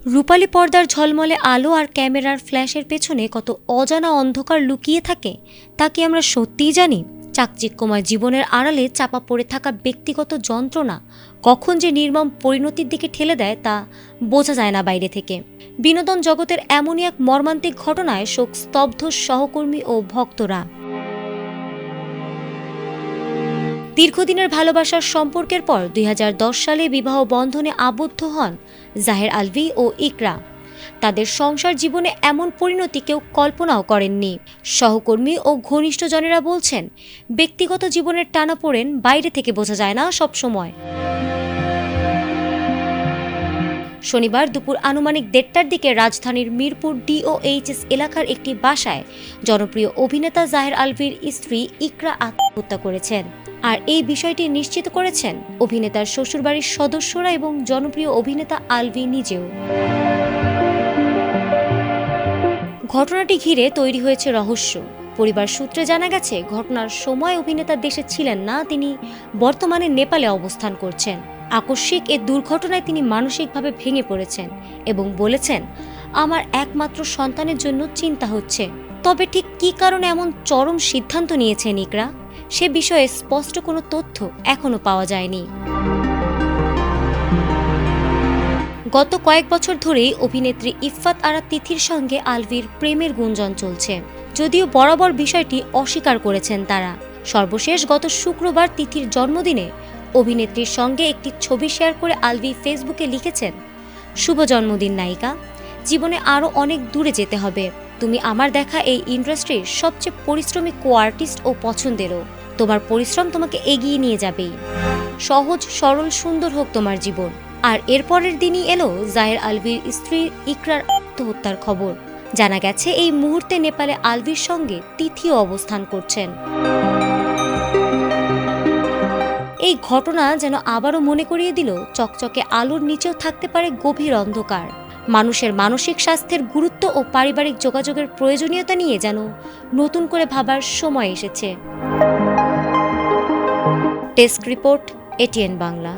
রূপালী পর্দার ঝলমলে আলো আর ক্যামেরার ফ্ল্যাশের পেছনে কত অজানা অন্ধকার লুকিয়ে থাকে তা কি আমরা সত্যিই জানি? চাকচিক্যময় জীবনের আড়ালে চাপা পড়ে থাকা ব্যক্তিগত যন্ত্রণা কখন যে নির্মম পরিণতির দিকে ঠেলে দেয় তা বোঝা যায় না বাইরে থেকে। বিনোদন জগতের এমনই এক মর্মান্তিক ঘটনায় শোক স্তব্ধ সহকর্মী ও ভক্তরা। দীর্ঘদিনের ভালোবাসার সম্পর্কের পর ২০১০ সালে বিবাহ বন্ধনে আবদ্ধ হন জাহের আলভী ও ইকরা। তাদের সংসার জীবনে এমন পরিণতি কেউ কল্পনাও করেননি। সহকর্মী ও ঘনিষ্ঠজনেরা বলছেন, ব্যক্তিগত জীবনের টানাপোড়েন বাইরে থেকে বোঝা যায় না সব সময়। শনিবার দুপুর আনুমানিক ১:৩০টার দিকে রাজধানীর মিরপুর ডিওএইচএস এলাকার একটি বাসায় জনপ্রিয় অভিনেতা জাহের আলভীর স্ত্রী ইকরা আত্মহত্যা করেছেন। আর এই বিষয়টি নিশ্চিত করেছেন অভিনেতার শ্বশুরবাড়ির সদস্যরা এবং জনপ্রিয় অভিনেতা আলভী নিজেও। ঘটনাটি ঘিরে তৈরি হয়েছে রহস্য। পরিবার সূত্রে জানা গেছে, ঘটনার সময় অভিনেতা দেশে ছিলেন না, তিনি বর্তমানে নেপালে অবস্থান করছেন। আকস্মিক এ দুর্ঘটনায় তিনি মানসিকভাবে ভেঙে পড়েছেন এবং বলেছেন, আমার একমাত্র সন্তানের জন্য চিন্তা হচ্ছে। তবে ঠিক কী কারণে এমন চরম সিদ্ধান্ত নিয়েছেন ইকরা, সে বিষয়ে স্পষ্ট কোনো তথ্য এখনো পাওয়া যায়নি। গত কয়েক বছর ধরেই অভিনেত্রী ইফফাত আরা তিথির সঙ্গে আলভীর প্রেমের গুঞ্জন চলছে, যদিও বরাবর বিষয়টি অস্বীকার করেছেন তারা। সর্বশেষ গত শুক্রবার তিথির জন্মদিনে অভিনেত্রীর সঙ্গে একটি ছবি শেয়ার করে আলভী ফেসবুকে লিখেছেন, শুভ জন্মদিন নায়িকা, জীবনে আরও অনেক দূরে যেতে হবে। তুমি আমার দেখা এই ইন্ডাস্ট্রির সবচেয়ে পরিশ্রমী কো-আর্টিস্ট ও পছন্দেরও। তোমার পরিশ্রম তোমাকে এগিয়ে নিয়ে যাবেই। সহজ সরল সুন্দর হোক তোমার জীবন। আর এরপরের দিনই এলো জাহের আলভীর স্ত্রী ইকরার আত্মহত্যার খবর। জানা গেছে এই মুহূর্তে নেপালে আলভীর সঙ্গে তিথিও অবস্থান করছেন। এই ঘটনা যেন আবারও মনে করিয়ে দিল, চকচকে আলোর নিচেও থাকতে পারে গভীর অন্ধকার। মানুষের মানসিক স্বাস্থ্যের গুরুত্ব ও পারিবারিক যোগাযোগের প্রয়োজনীয়তা নিয়ে যেন নতুন করে ভাবার সময় এসেছে। Desk report, ATN Bangla.